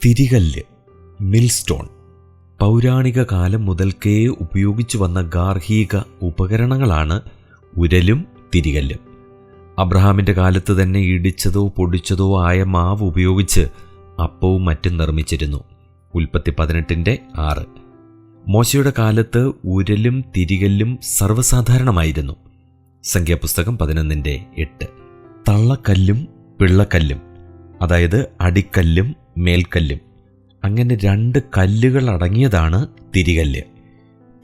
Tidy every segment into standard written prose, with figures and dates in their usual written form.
തിരികല്ല്, mill stone, പൗരാണിക കാലം മുതൽക്കേ ഉപയോഗിച്ചു വന്ന ഗാർഹിക ഉപകരണങ്ങളാണ് ഉരലും തിരികല്ലും. അബ്രഹാമിൻ്റെ കാലത്ത് തന്നെ ഇടിച്ചതോ പൊടിച്ചതോ ആയ മാവ് ഉപയോഗിച്ച് അപ്പവും മറ്റും നിർമ്മിച്ചിരുന്നു. ഉൽപ്പത്തി 18:6. മോശയുടെ കാലത്ത് ഉരലും തിരികല്ലും സർവ്വസാധാരണമായിരുന്നു. സംഖ്യാപുസ്തകം 11:8. തള്ളക്കല്ലും പിള്ളക്കല്ലും, അതായത് അടിക്കല്ലും മേൽക്കല്ലും, അങ്ങനെ 2 കല്ലുകൾ അടങ്ങിയതാണ് തിരികല്ല്.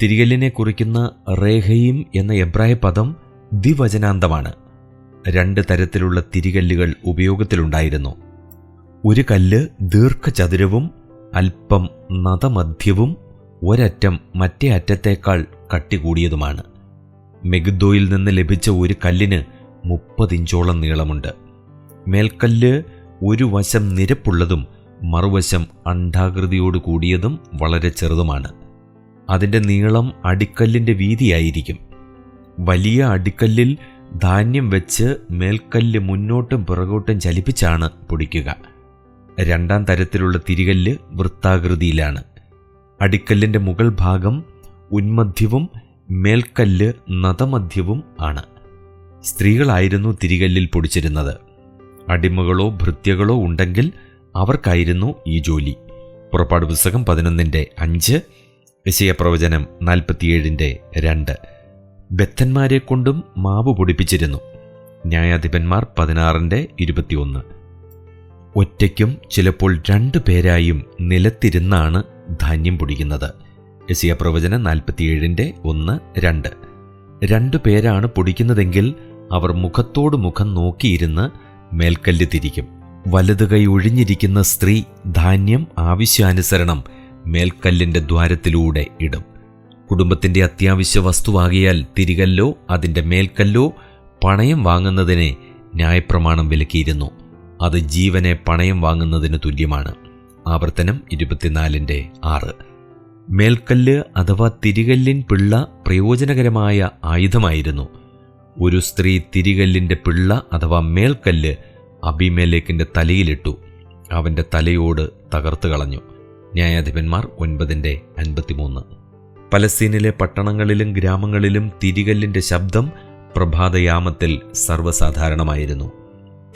തിരികല്ലിനെ കുറിക്കുന്ന റേഹയീം എന്ന എബ്രായ പദം ദ്വിവചനാന്തമാണ്. 2 തരത്തിലുള്ള തിരികല്ലുകൾ ഉപയോഗത്തിലുണ്ടായിരുന്നു. ഒരു കല്ല് ദീർഘചതുരവും അല്പം നതമധ്യവും ഒരറ്റം മറ്റേ അറ്റത്തേക്കാൾ കട്ടി കൂടിയതുമാണ്. മെഗിദ്ദോയിൽ നിന്ന് ലഭിച്ച ഒരു കല്ലിന് 30 ഇഞ്ചോളം നീളമുണ്ട്. മേൽക്കല്ല് ഒരു വശം നിരപ്പുള്ളതും മറുവശം അണ്ഡാകൃതിയോട് കൂടിയതും വളരെ ചെറുതുമാണ്. അതിൻ്റെ നീളം അടിക്കല്ലിൻ്റെ വീതിയായിരിക്കും. വലിയ അടിക്കല്ലിൽ ധാന്യം വെച്ച് മേൽക്കല്ല് മുന്നോട്ടും പിറകോട്ടും ചലിപ്പിച്ചാണ് പൊടിക്കുക. 2ാം തരത്തിലുള്ള തിരികല്ല് വൃത്താകൃതിയിലാണ്. അടിക്കല്ലിൻ്റെ മുകൾ ഭാഗം ഉന്മധ്യവും മേൽക്കല്ല് നതമധ്യവും ആണ്. സ്ത്രീകളായിരുന്നു തിരികല്ലിൽ പൊടിച്ചിരുന്നത്. അടിമകളോ ഭൃത്യകളോ ഉണ്ടെങ്കിൽ അവർക്കായിരുന്നു ഈ ജോലി. പുറപ്പാട് പുസ്തകം 11:5, യെശയ്യാപ്രവചനം 47:2. ബദ്ധന്മാരെ കൊണ്ടും മാവ് പൊടിപ്പിച്ചിരുന്നു. ന്യായാധിപന്മാർ 16:21. ഒറ്റയ്ക്കും ചിലപ്പോൾ 2 പേരായും നിലത്തിരുന്നാണ് ധാന്യം പൊടിക്കുന്നത്. യെശയ്യാപ്രവചനം 47:1-2. 2 പേരാണ് പൊടിക്കുന്നതെങ്കിൽ അവർ മുഖത്തോട് മുഖം നോക്കിയിരുന്ന് മേൽക്കല്ല് തിരിക്കും. വലതു കൈ ഒഴിഞ്ഞിരിക്കുന്ന സ്ത്രീ ധാന്യം ആവശ്യാനുസരണം മേൽക്കല്ലിൻ്റെ ദ്വാരത്തിലൂടെ ഇടും. കുടുംബത്തിൻ്റെ അത്യാവശ്യ വസ്തുവാകിയാൽ തിരികല്ലോ അതിൻ്റെ മേൽക്കല്ലോ പണയം വാങ്ങുന്നതിനെ ന്യായപ്രമാണം വിലക്കിയിരുന്നു. അത് ജീവനെ പണയം വാങ്ങുന്നതിന് തുല്യമാണ്. ആവർത്തനം 24:6. മേൽക്കല്ല് അഥവാ തിരികല്ലിൻ പിള്ള പ്രയോജനകരമായ ആയുധമായിരുന്നു. ഒരു സ്ത്രീ തിരികല്ലിൻ്റെ പിള്ള അഥവാ മേൽക്കല്ല് അബീമേലെക്കിൻ്റെ തലയിലിട്ടു. അവൻ്റെ തലയോട് തകർത്ത് കളഞ്ഞു. ന്യായാധിപന്മാർ 9:53. പലസ്തീനിലെ പട്ടണങ്ങളിലും ഗ്രാമങ്ങളിലും തിരികല്ലിൻ്റെ ശബ്ദം പ്രഭാതയാമത്തിൽ സർവ്വസാധാരണമായിരുന്നു.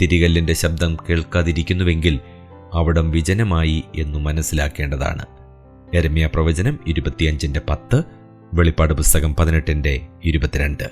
തിരികല്ലിൻ്റെ ശബ്ദം കേൾക്കാതിരിക്കുന്നുവെങ്കിൽ അവിടം വിജനമായി എന്നു മനസ്സിലാക്കേണ്ടതാണ്. യെരമ്യാ പ്രവചനം 25:10, വെളിപ്പാട് പുസ്തകം 18:22.